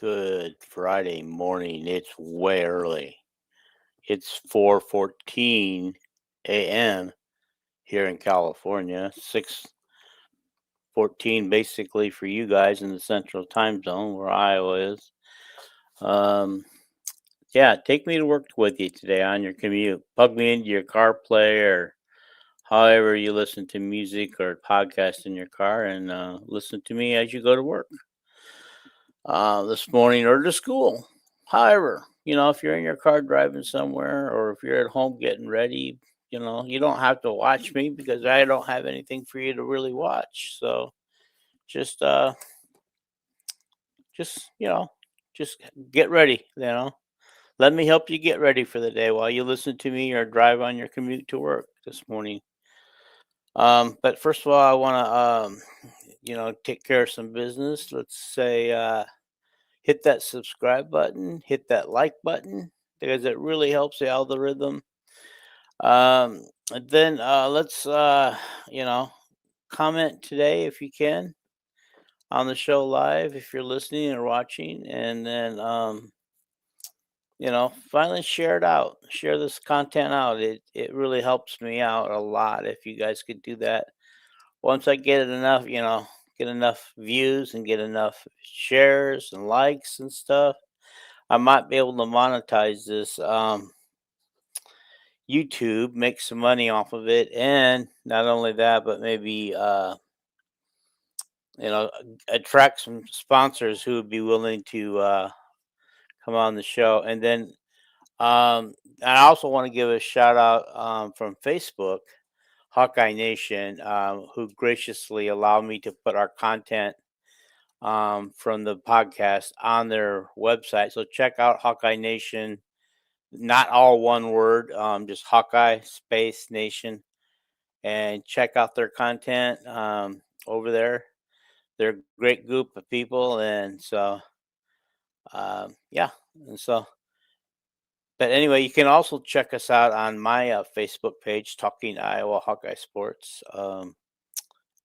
Good Friday morning. It's way early. It's 4:14 a.m. here in California. 6:14 basically for you guys in the central time zone where Iowa is. Yeah, take me to work with you today on your commute. Plug me into your CarPlay or however you listen to music or podcast in your car and listen to me as you go to work. This morning or to school. However, if you're in your car driving somewhere or if you're at home getting ready, you don't have to watch me because I don't have anything for you to really watch. So just, just, you know, just get ready, Let me help you get ready for the day while you listen to me or drive on your commute to work this morning. But first of all, I want to, take care of some business. Let's say, hit that subscribe button, hit that like button because it really helps the algorithm. And then let's comment today if you can on the show live if you're listening or watching, and then finally share it out, share this content out. It really helps me out a lot if you guys could do that. Once I get it enough, get enough views and get enough shares and likes and stuff, I might be able to monetize this YouTube, make some money off of it, and not only that, but maybe you know attract some sponsors who would be willing to come on the show. And then I also want to give a shout out from Facebook, Hawkeye Nation, who graciously allowed me to put our content from the podcast on their website. So check out Hawkeye Nation, not all one word, just Hawkeye Space Nation, and check out their content over there. They're a great group of people, and so yeah, and so. But anyway, you can also check us out on my Facebook page, Talking Iowa Hawkeye Sports,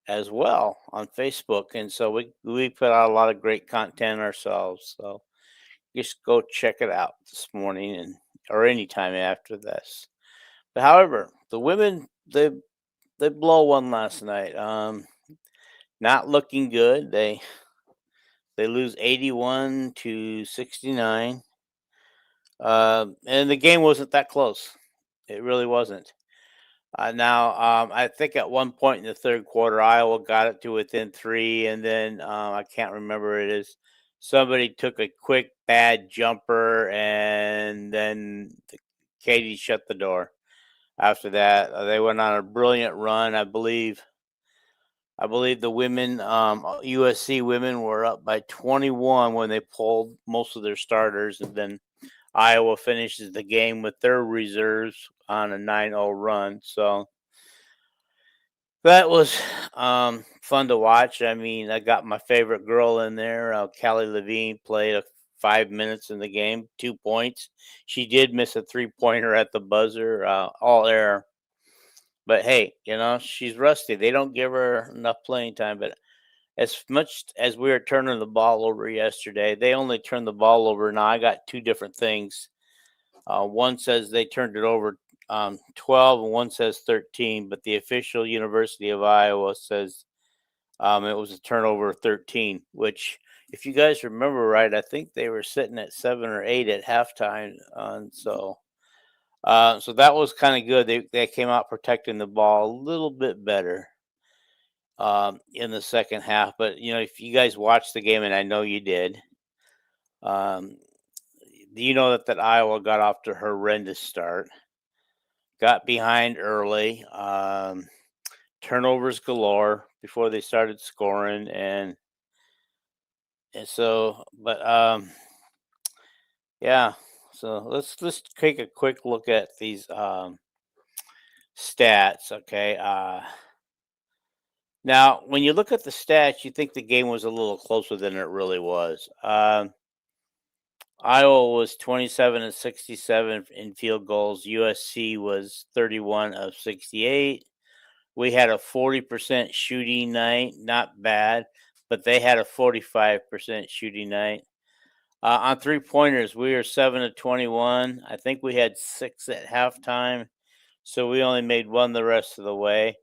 as well on Facebook. And so we put out a lot of great content ourselves. So just go check it out this morning and or anytime after this. But however, the women they blow one last night. Not looking good. They lose 81-69. And the game wasn't that close. It really wasn't. Now, I think at one point in the third quarter, Iowa got it to within 3, and then I can't remember it is somebody took a quick bad jumper, and then Katie shut the door. After that, they went on a brilliant run. I believe the women, USC women, were up by 21 when they pulled most of their starters, and then Iowa finishes the game with their reserves on a 9-0 run. So that was fun to watch. I mean, I got my favorite girl in there. Callie Levine played 5 minutes in the game, 2 points. She did miss a 3-pointer at the buzzer, all air. But hey, she's rusty. They don't give her enough playing time. But as much as we were turning the ball over yesterday, they only turned the ball over. Now, I got 2 different things. One says they turned it over 12 and one says 13, but the official University of Iowa says it was a turnover of 13, which, if you guys remember right, I think they were sitting at 7 or 8 at halftime. So So that was kind of good. They came out protecting the ball a little bit better in the second half. But if you guys watched the game, and I know you did, um, you know that Iowa got off to a horrendous start, got behind early, turnovers galore before they started scoring, and so, but yeah. So let's take a quick look at these stats. Okay. Now, when you look at the stats, you think the game was a little closer than it really was. Iowa was 27 of 67 in field goals. USC was 31 of 68. We had a 40% shooting night, not bad, but they had a 45% shooting night. On three pointers, we were 7 of 21. I think we had 6 at halftime, so we only made one the rest of the way.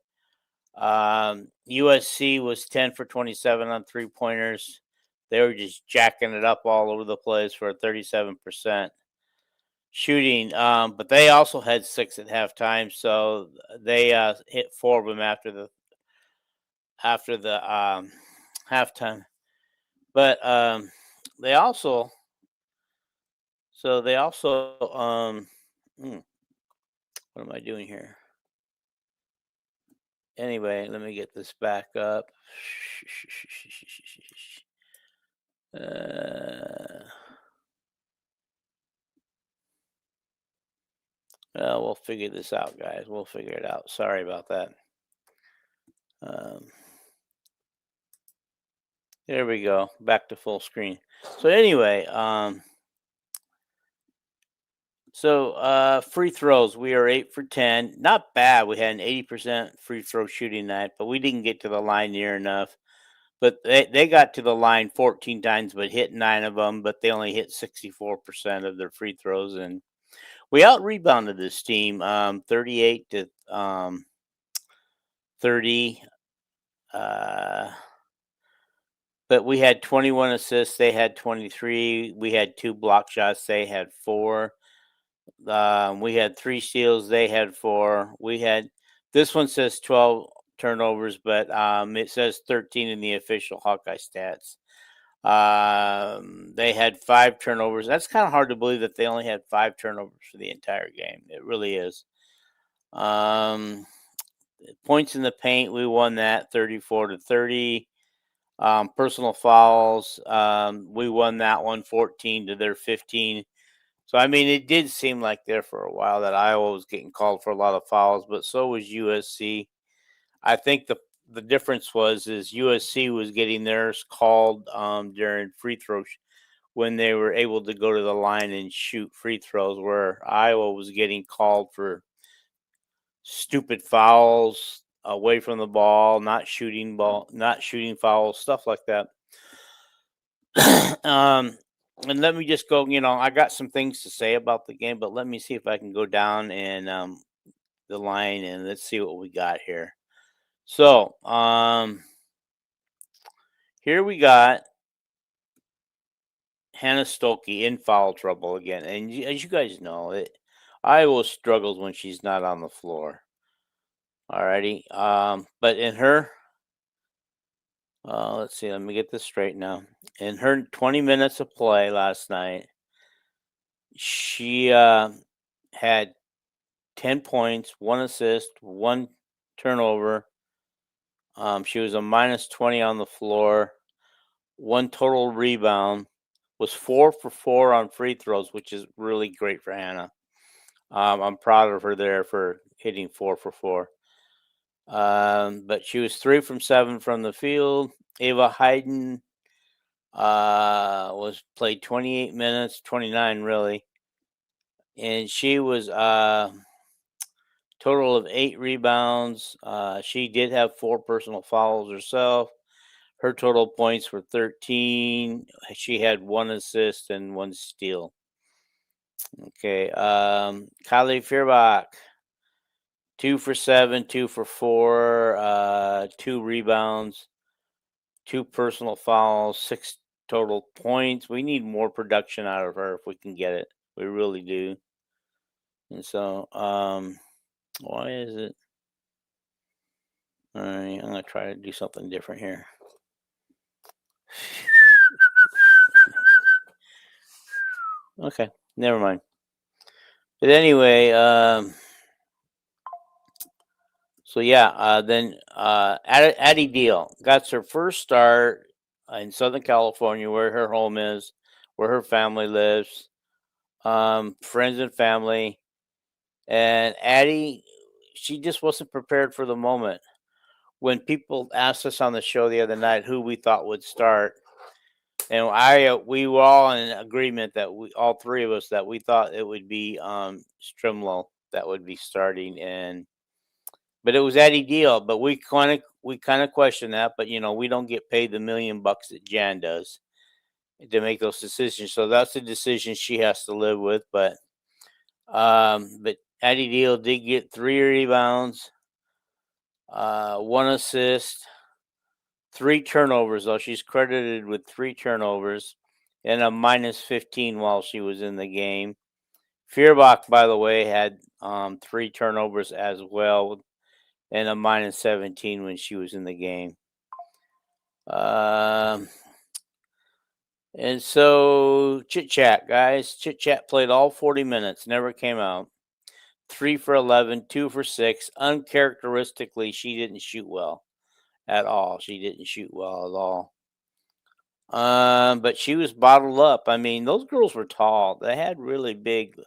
USC was 10 for 27 on three pointers. They were just jacking it up all over the place for a 37% shooting. But they also had 6 at halftime, so they hit 4 of them after the halftime. But they also they also what am I doing here? Anyway, let me get this back up. Well, we'll figure this out, guys. We'll figure it out. Sorry about that. Um, there we go. Back to full screen. So anyway, free throws. We are 8 for 10. Not bad. We had an 80% free throw shooting night, but we didn't get to the line near enough. But they got to the line 14 times, but hit 9 of them. But they only hit 64% of their free throws, and we out rebounded this team 38 to 30. But we had 21 assists. They had 23. We had 2 block shots. They had 4. We had 3 steals. They had 4. This one says 12 turnovers, but it says 13 in the official Hawkeye stats. They had 5 turnovers. That's kind of hard to believe that they only had 5 turnovers for the entire game. It really is. Points in the paint, we won that 34 to 30. Personal fouls, we won that one 14 to their 15. So I mean, it did seem like there for a while that Iowa was getting called for a lot of fouls, but so was USC. I think the difference is USC was getting theirs called during free throws when they were able to go to the line and shoot free throws, where Iowa was getting called for stupid fouls away from the ball, not shooting fouls, stuff like that. And let me just go. I got some things to say about the game, but let me see if I can go down and the line and let's see what we got here. So here we got Hannah Stolke in foul trouble again, and as you guys know, Iowa struggles when she's not on the floor. Alrighty, but in her, let's see, let me get this straight now. In her 20 minutes of play last night, she had 10 points, 1 assist, 1 turnover. She was a minus 20 on the floor, 1 total rebound, was 4 for 4 on free throws, which is really great for Hannah. I'm proud of her there for hitting 4 for 4. But she was 3 from 7 from the field. Ava Hayden was played 28 minutes, 29 really, and she was total of 8 rebounds. She did have 4 personal fouls herself. Her total points were 13. She had 1 assist and 1 steal. Okay, Kylie Fierbach, 2 for 7, 2 for 4, 2 rebounds, 2 personal fouls, 6 total points. We need more production out of her if we can get it. We really do. And so, why is it? All right, I'm gonna try to do something different here. Okay, never mind. But anyway, so yeah, then Addie Deal got her first start in Southern California, where her home is, where her family lives, friends and family. And Addie, she just wasn't prepared for the moment. When people asked us on the show the other night who we thought would start, and we were all in agreement that we all three of us that we thought it would be Strimlo that would be starting, and but it was Eddie Deal. But we kind of question that, but we don't get paid the $1,000,000 that Jan does to make those decisions, so that's a decision she has to live with. But Eddie Deal did get 3 rebounds, 1 assist, 3 turnovers, though. She's credited with 3 turnovers and a -15 while she was in the game. Feuerbach, by the way, had 3 turnovers as well and a -17 when she was in the game. Um, and so Chit Chat, guys. Chit Chat played all 40 minutes, never came out. 3 for 11, 2 for 6. Uncharacteristically, she didn't shoot well at all. She didn't shoot well at all. But she was bottled up. I mean, those girls were tall. They had really big,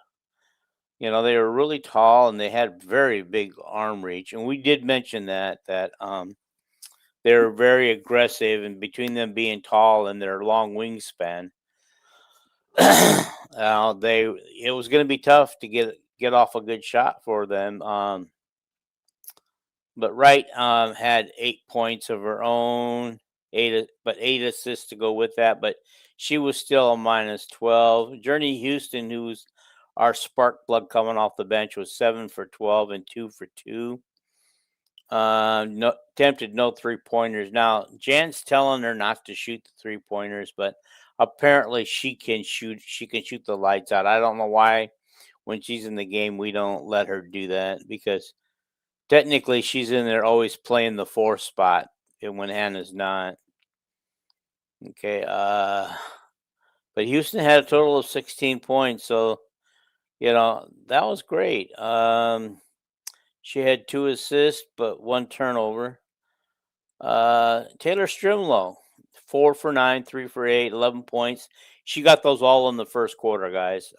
they were really tall and they had very big arm reach. And we did mention that they were very aggressive, and between them being tall and their long wingspan, it was going to be tough to get off a good shot for them. But Wright had 8 points of her own, but 8 assists to go with that. But she was still a -12. Journey Houston, who's our spark plug coming off the bench, was 7 for 12 and 2 for 2. No attempted, no 3-pointers. Now Jan's telling her not to shoot the 3-pointers, but apparently she can shoot. She can shoot the lights out. I don't know why when she's in the game we don't let her do that, because technically she's in there always playing the 4 spot, and when Hannah's not. Okay. But Houston had a total of 16 points, so that was great. She had 2 assists but 1 turnover. Taylor Strimlo, 4 for 9, 3 for 8, 11 points. She got those all in the first quarter, guys.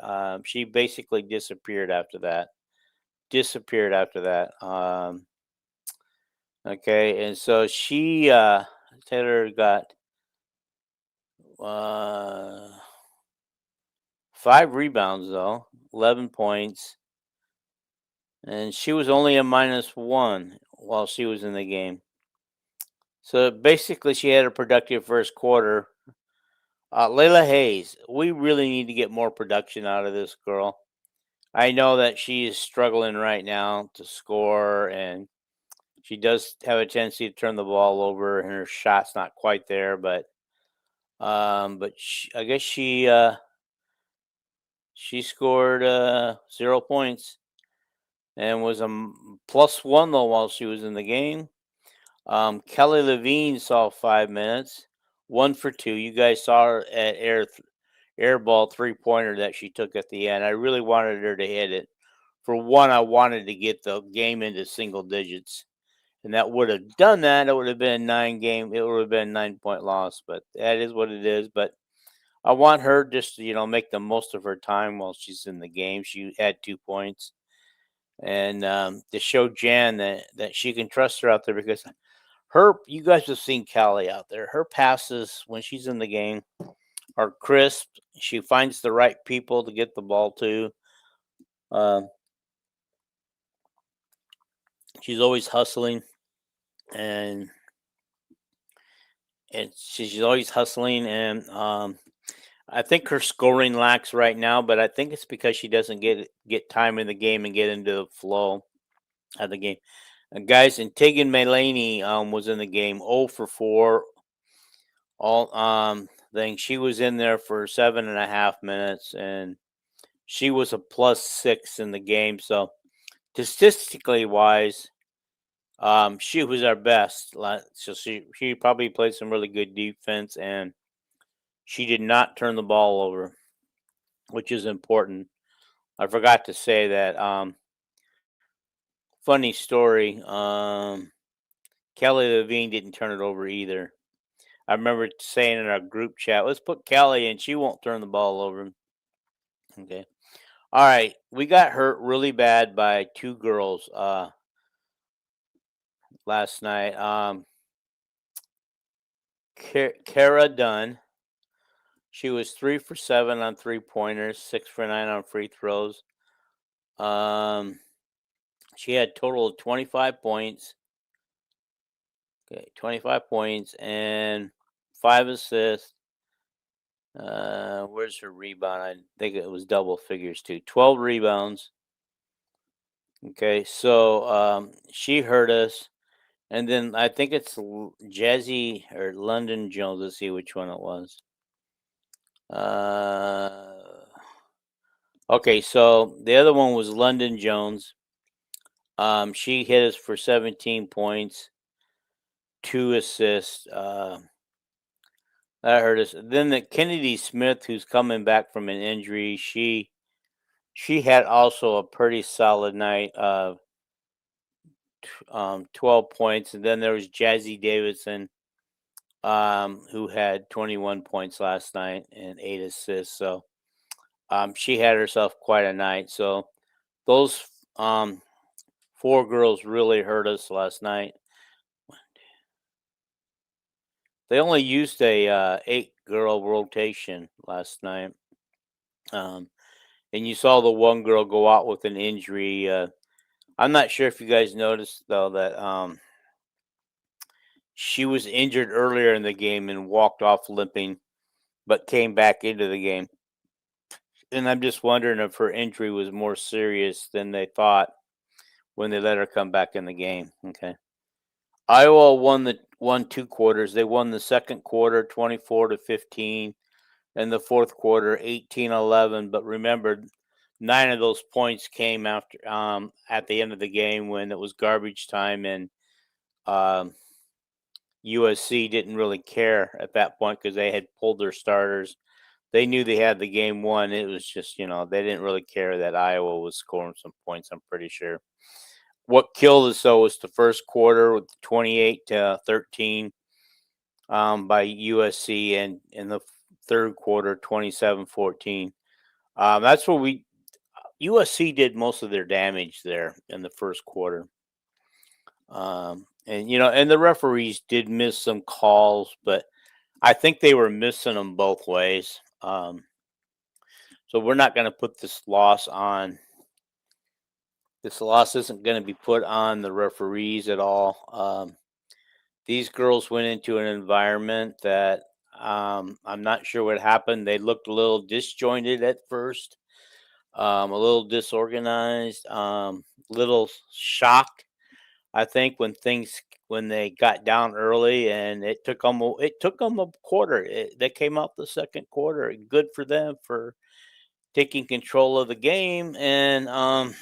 She basically disappeared after that. Okay, and so Taylor got 5 rebounds, though, 11 points, and she was only a -1 while she was in the game. So basically, she had a productive first quarter. Layla Hayes, we really need to get more production out of this girl. I know that she is struggling right now to score, and she does have a tendency to turn the ball over, and her shot's not quite there. But I guess she scored 0 points and was a +1 though while she was in the game. Kelly Levine saw 5 minutes, 1 for 2. You guys saw her at air ball 3-pointer that she took at the end. I really wanted her to hit it. For one, I wanted to get the game into single digits, and that would have done that. It would have been a 9-game. It would have been a 9-point loss, but that is what it is. But I want her just to make the most of her time while she's in the game. She had 2 points, and to show Jan that she can trust her out there, because you guys have seen Callie out there. Her passes when she's in the game are crisp. She finds the right people to get the ball to. She's always hustling, and she's always hustling, and I think her scoring lacks right now, but I think it's because she doesn't get time in the game and get into the flow of the game. Guys, and Tegan Mulaney was in the game 0 for 4. All thing she was in there for 7.5 minutes, and she was a +6 in the game. So statistically wise, she was our best. So she probably played some really good defense, and she did not turn the ball over, which is important. I forgot to say that. Funny story. Kelly Levine didn't turn it over either. I remember saying in our group chat, "Let's put Kelly, and she won't turn the ball over." Okay. All right. We got hurt really bad by two girls last night. Kara Dunn. She was 3 for 7 on 3 pointers, 6 for 9 on free throws. Um, she had a total of 25 points. Okay, 25 points and 5 assists. Where's her rebound? I think it was double figures too. 12 rebounds. Okay, so she hurt us. And then I think it's Jazzy or London Jones. Let's see which one it was. Okay, so the other one was London Jones. She hit us for 17 points, 2 assists. That hurt us. Then the Kennedy Smith, who's coming back from an injury, she had also a pretty solid night of 12 points. And then there was Jazzy Davidson, who had 21 points last night and 8 assists. So she had herself quite a night. So those four girls really hurt us last night. They only used a 8-girl rotation last night. And you saw the one girl go out with an injury. I'm not sure if you guys noticed though that she was injured earlier in the game and walked off limping, but came back into the game. And I'm just wondering if her injury was more serious than they thought when they let her come back in the game. Okay. Iowa won 2 quarters. They won the second quarter 24-15, and the fourth quarter 18-11. But remember, 9 of those points came after at the end of the game when it was garbage time, and USC didn't really care at that point because they had pulled their starters. They knew they had the game won. It was just, they didn't really care that Iowa was scoring some points, I'm pretty sure. What killed us, though, was the first quarter with 28-13 by USC, and in the third quarter, 27-14. That's where USC did most of their damage there in the first quarter. And the referees did miss some calls, but I think they were missing them both ways. So we're not going to put this loss on. This loss isn't going to be put on the referees at all. These girls went into an environment that I'm not sure what happened. They looked a little disjointed at first, a little disorganized, little shocked. I think when they got down early, and it took them a quarter. They came out the second quarter. Good for them for taking control of the game, and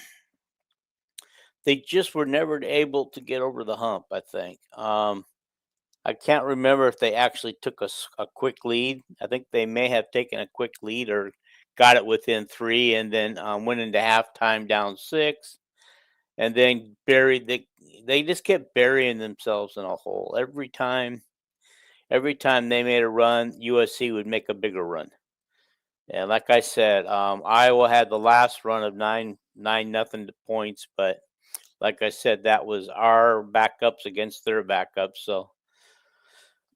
they just were never able to get over the hump, I think. I can't remember if they actually took a quick lead. I think they may have taken a quick lead or got it within 3, and then went into halftime down 6, and then they just kept burying themselves in a hole. Every time they made a run, USC would make a bigger run. And like I said, Iowa had the last run of 9-0 points, but like I said, that was our backups against their backups. So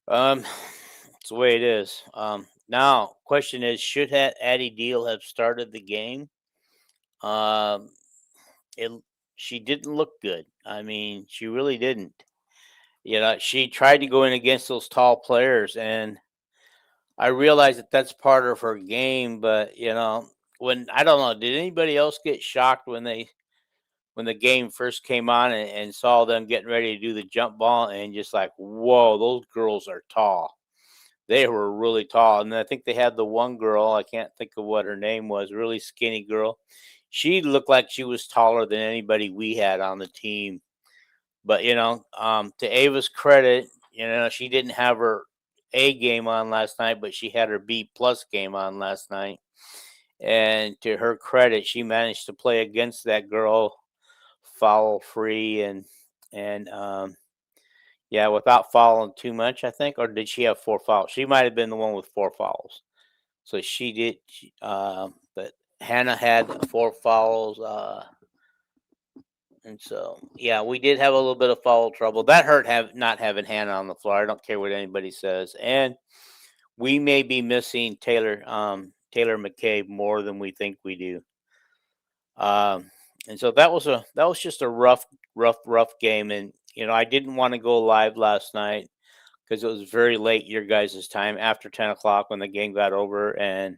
it's the way it is. Now, question is, should Addie Deal have started the game? She didn't look good. I mean, she really didn't. She tried to go in against those tall players, and I realize that that's part of her game. But when I don't know, did anybody else get shocked when the game first came on and saw them getting ready to do the jump ball and just like, whoa, those girls are tall. They were really tall, and I think they had the one girl, I can't think of what her name was, really skinny girl. She looked like she was taller than anybody we had on the team. But, to Ava's credit, she didn't have her A game on last night, but she had her B plus game on last night. And to her credit, she managed to play against that girl foul free and yeah, without fouling too much, I think. Or did she have 4 fouls? She might have been the one with 4 fouls. So she did, but Hannah had 4 fouls. And so, yeah, we did have a little bit of foul trouble. That hurt not having Hannah on the floor. I don't care what anybody says. And we may be missing Taylor McCabe more than we think we do. And so that was just a rough game. And I didn't want to go live last night because it was very late your guys' time, after 10 o'clock when the game got over. And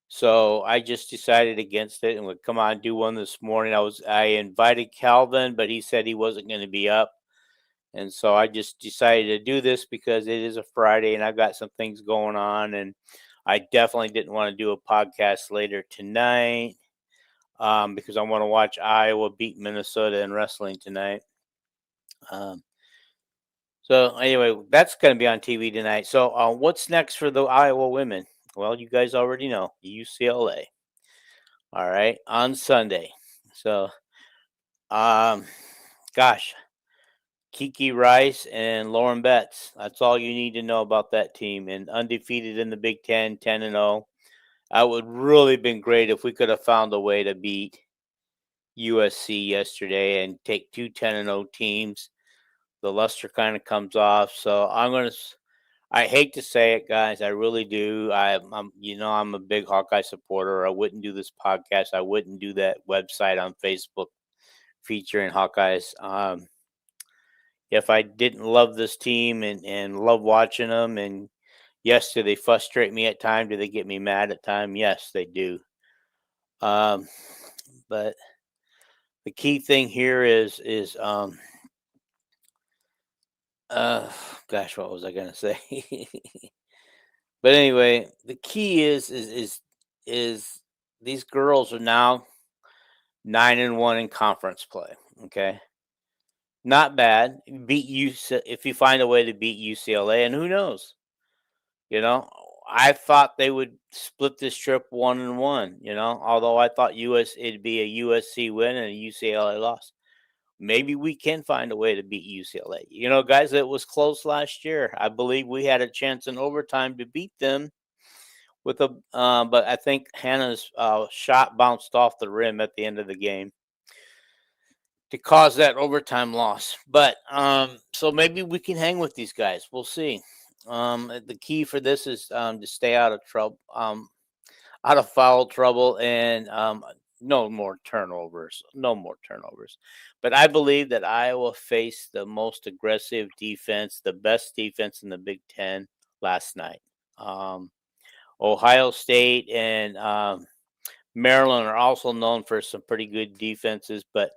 so I just decided against it and would come on do one this morning. I invited Calvin, but he said he wasn't going to be up. And so I just decided to do this because it is a Friday and I've got some things going on. And I definitely didn't want to do a podcast later tonight because I want to watch Iowa beat Minnesota in wrestling tonight. So anyway, that's going to be on TV tonight. So what's next for the Iowa women? Well, you guys already know, UCLA. All right, on Sunday. So, gosh, Kiki Rice and Lauren Betts. That's all you need to know about that team. And undefeated in the Big Ten, 10-0. It would really been great if we could have found a way to beat USC yesterday and take 2 10-0 teams. The luster kind of comes off. So I hate to say it, guys. I really do. I'm a big Hawkeye supporter. I wouldn't do this podcast. I wouldn't do that website on Facebook featuring Hawkeyes. If I didn't love this team and love watching them, and yes, do they frustrate me at times? Do they get me mad at times? Yes, they do. But the key thing here is gosh, what was I gonna say? But anyway, the key is these girls are now 9-1 in conference play. Okay, not bad. Beat you if you find a way to beat UCLA, and who knows? I thought they would split this trip 1-1. Although I thought it'd be a USC win and a UCLA loss. Maybe we can find a way to beat UCLA. Guys, it was close last year. I believe we had a chance in overtime to beat them but I think Hannah's shot bounced off the rim at the end of the game to cause that overtime loss. But so maybe we can hang with these guys. We'll see. The key for this is to stay out of trouble, out of foul trouble, and no more turnovers. But I believe that Iowa faced the most aggressive defense, the best defense in the Big Ten last night. Ohio State and Maryland are also known for some pretty good defenses, but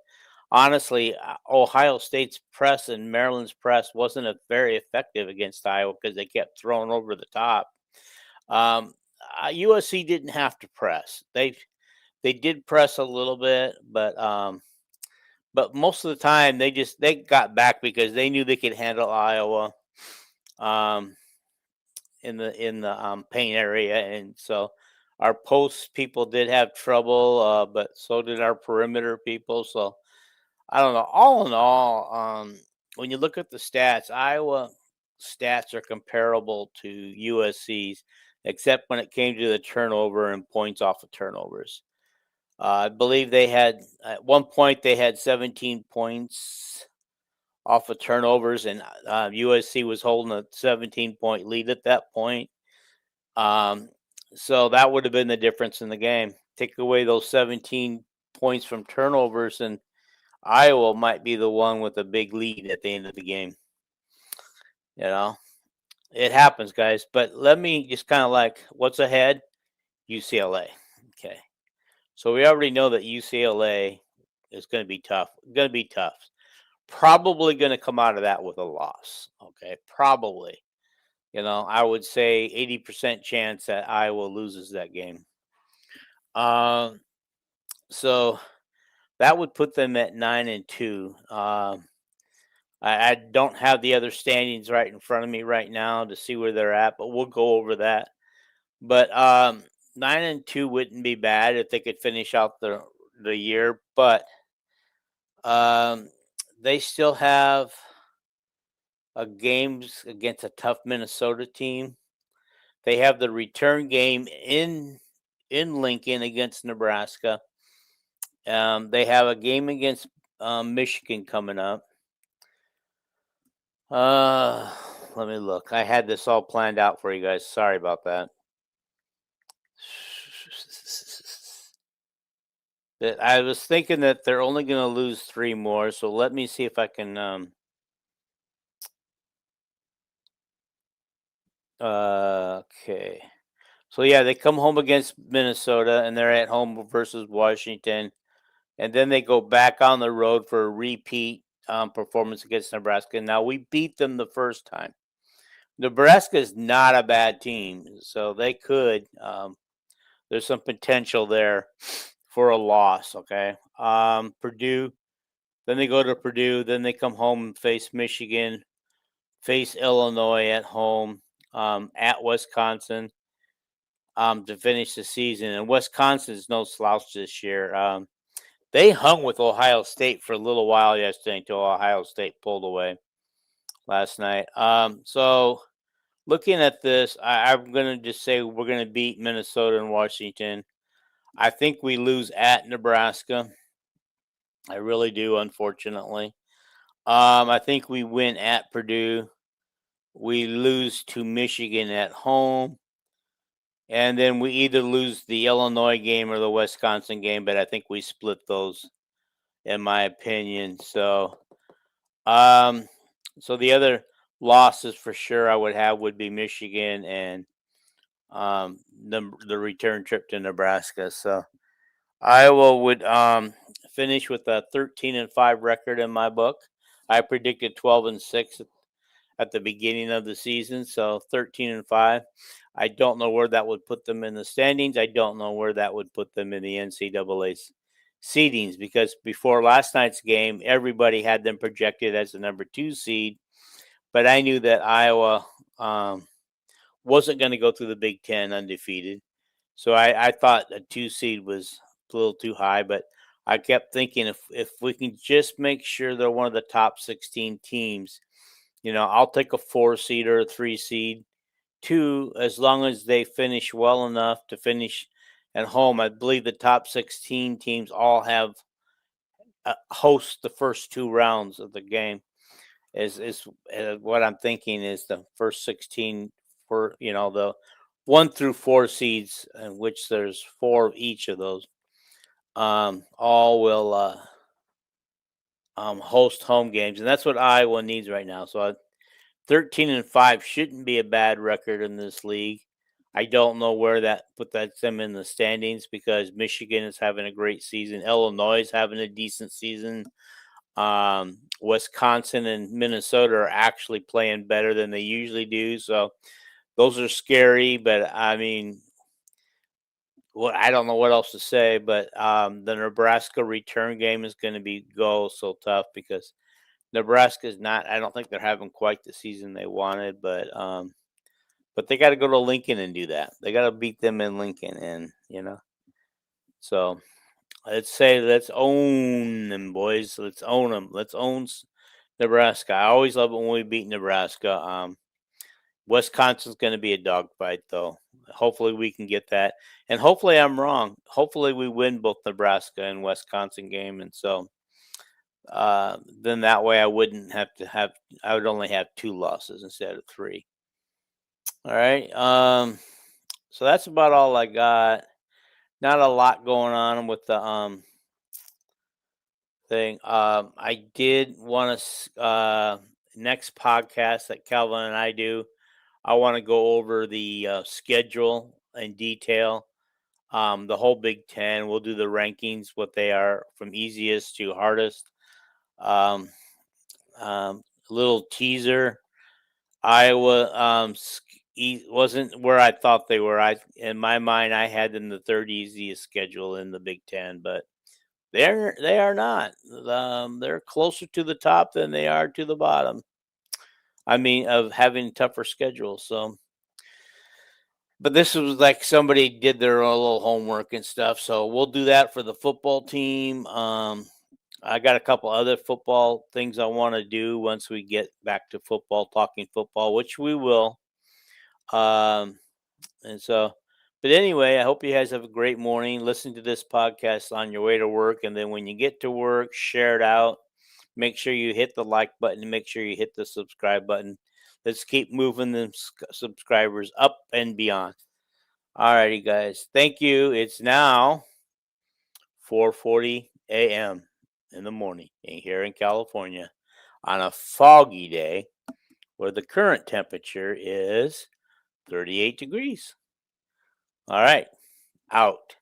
honestly, Ohio State's press and Maryland's press wasn't very effective against Iowa because they kept throwing over the top. USC didn't have to press. They did press a little bit, but most of the time they got back because they knew they could handle Iowa in the paint area, and so our post people did have trouble, but so did our perimeter people. So I don't know. All in all, when you look at the stats, Iowa stats are comparable to USC's, except when it came to the turnover and points off of turnovers. I believe they had at one point they had 17 points off of turnovers, and USC was holding a 17-point lead at that point. So that would have been the difference in the game. Take away those 17 points from turnovers, and Iowa might be the one with a big lead at the end of the game. It happens, guys. But let me just kind of what's ahead? UCLA. Okay. So we already know that UCLA is going to be tough. Probably going to come out of that with a loss. Okay. Probably. I would say 80% chance that Iowa loses that game. Um, so that would put them at 9-2. I don't have the other standings right in front of me right now to see where they're at, but we'll go over that. But 9-2 wouldn't be bad if they could finish out the year, but um, they still have games against a tough Minnesota team. They have the return game in Lincoln against Nebraska. They have a game against Michigan coming up. Uh, Let me look. I had this all planned out for you guys. Sorry about that. I was thinking that they're only going to lose 3 more, so let me see if I can. Okay. So yeah, they come home against Minnesota, and they're at home versus Washington, and then they go back on the road for a repeat performance against Nebraska. Now we beat them the first time. Nebraska is not a bad team, so they could. There's some potential there for a loss. Okay, Purdue. Then they go to Purdue. Then they come home and face Michigan, face Illinois at home, at Wisconsin, to finish the season. And Wisconsin is no slouch this year. They hung with Ohio State for a little while yesterday until Ohio State pulled away last night. So looking at this, I'm going to just say we're going to beat Minnesota and Washington. I think we lose at Nebraska. I really do, unfortunately. I think we win at Purdue. We lose to Michigan at home. And then we either lose the Illinois game or the Wisconsin game, but I think we split those, in my opinion. Um, so the other losses for sure I would have would be Michigan and the return trip to Nebraska. So Iowa would finish with a 13-5 record in my book. I predicted 12-6 at the beginning of the season, so 13-5. I don't know where that would put them in the standings. I don't know where that would put them in the NCAA seedings, because before last night's game, everybody had them projected as the number 2 seed, but I knew that Iowa wasn't going to go through the Big Ten undefeated. So I thought a 2 seed was a little too high, but I kept thinking if we can just make sure they're one of the top 16 teams, I'll take a 4 seed or a 3 seed, 2, as long as they finish well enough to finish at home. I believe the top 16 teams all have host the first 2 rounds of the game. Is what I'm thinking is the first 16 for the 1 through 4 seeds, in which there's 4 of each of those. All will host home games, and that's what Iowa needs right now. So 13-5 shouldn't be a bad record in this league. I don't know where that puts them in the standings, because Michigan is having a great season. Illinois is having a decent season. Wisconsin and Minnesota are actually playing better than they usually do. So those are scary, but I mean, I don't know what else to say, but the Nebraska return game is going to be so tough, because Nebraska is not. I don't think they're having quite the season they wanted, but they got to go to Lincoln and do that. They got to beat them in Lincoln, and so let's own them, boys. Let's own them. Let's own Nebraska. I always love it when we beat Nebraska. Wisconsin's going to be a dogfight, though. Hopefully we can get that, and hopefully I'm wrong. Hopefully we win both Nebraska and Wisconsin game, and so then that way I wouldn't have to have. I would only have 2 losses instead of 3. All right. So that's about all I got. Not a lot going on with the thing. I did want to next podcast that Calvin and I do. I want to go over the schedule in detail. The whole Big Ten. We'll do the rankings, what they are from easiest to hardest. Little teaser. Iowa wasn't where I thought they were. In my mind, I had them the third easiest schedule in the Big Ten, but they are not. They're closer to the top than they are to the bottom. I mean, of having tougher schedules. So, but this was like somebody did their own little homework and stuff. So we'll do that for the football team. I got a couple other football things I want to do once we get back to football, talking football, which we will. Um, and so, but anyway, I hope you guys have a great morning. Listen to this podcast on your way to work. And then when you get to work, share it out. Make sure you hit the like button. Make sure you hit the subscribe button. Let's keep moving the subscribers up and beyond. All righty, guys. Thank you. It's now 4:40 a.m. in the morning here in California on a foggy day where the current temperature is 38 degrees. All right, out.